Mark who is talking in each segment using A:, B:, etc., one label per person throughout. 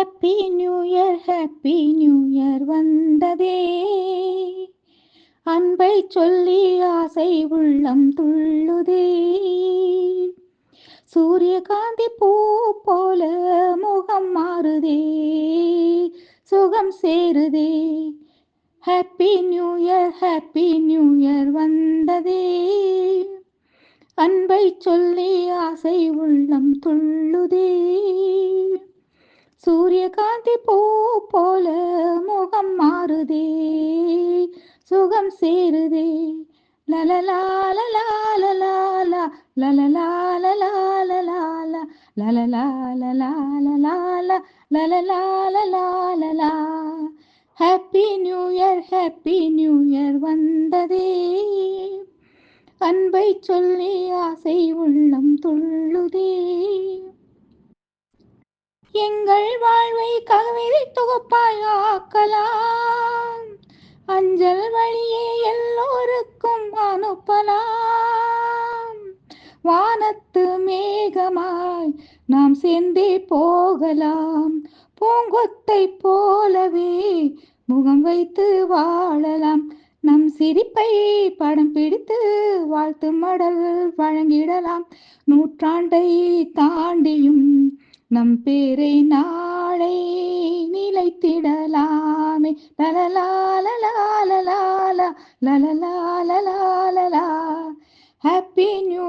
A: Happy new year வந்ததே, அன்பை சொல்லி ஆசை உள்ளம் துள்ளுதே. சூரியகாந்தி பூ போல முகம் மாறுதே, சுகம் சேருதே. ஹாப்பி நியூ இயர் வந்ததே, அன்பை சொல்லி ஆசை உள்ளம் துள்ளுதே. சூரியகாந்தி பூ போல முகம் மாறுதே, சுகம் சேருதே. லலலா லலா லலா லலலா லலா லலா லலலா லலா லலலா லலா. ஹாப்பி நியூ இயர் வந்ததே, அன்பை சொல்லி ஆசை உள்ளம் துள்ளுதே. எங்கள் வாழ்வை கவிதை தொகுப்பாய் ஆக்கலாம், அஞ்சல் வழியே எல்லோருக்கும் அனுப்பலாம். வானத்து மேகமாய் நாம் சேர்ந்தே போகலாம், பூங்கொத்தை போலவே முகம் வைத்து வாழலாம். நம் சிரிப்பை படம் பிடித்து வாழ்த்து மடல் வழங்கிடலாம். நூற்றாண்டை தாண்டியும் நம் பேரை நாளை நிலைத்திடலாமே. லலலா லலா லலா லலலா லலா லலா. ஹாப்பி நியூ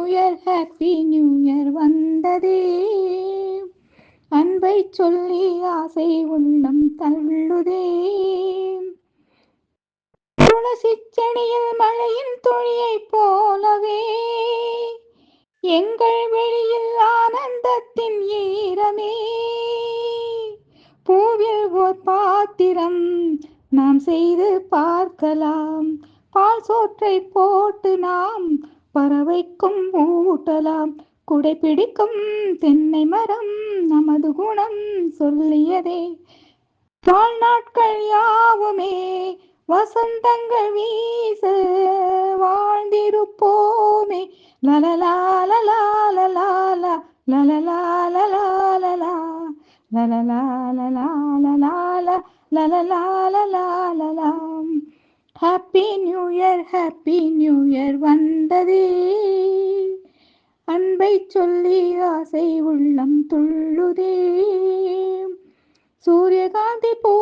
A: இயர் வந்ததே, அன்பை சொல்லி ஆசை உள்ளம் தள்ளுதே. துளசி செடியில் மழையின் துளியை போலவே எங்கள் வெளியில் ஆனந்தத்தின் ஈரமே. பூவில் ஓர் பாத்திரம் நாம் செய்து பார்க்கலாம், பால் சோற்றை போட்டு நாம் பறவைக்கும் ஊட்டலாம். குடை பிடிக்கும் தென்னை மரம் நமது குணம் சொல்லியதே. வாழ்நாட்கள் யாவுமே வசந்தங்கள் வீச வாழ்ந்திருப்போமே. லலலா லலா லலா லலலா லலா லலா லலலா லலா லலலா லலலா லலா. ஹாப்பி நியூ இயர் வந்ததே, அன்பை சொல்லி ஆசை உள்ளம் துள்ளுதே. சூரியகாந்தி பூ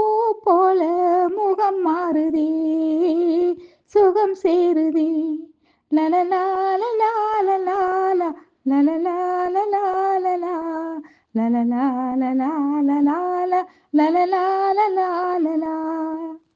A: போல முகம் மாறுதே, சுகம் சேருதே. லலலா லலா லலா லலலா லலா லலா லலலா லலா லலா லலலா லலா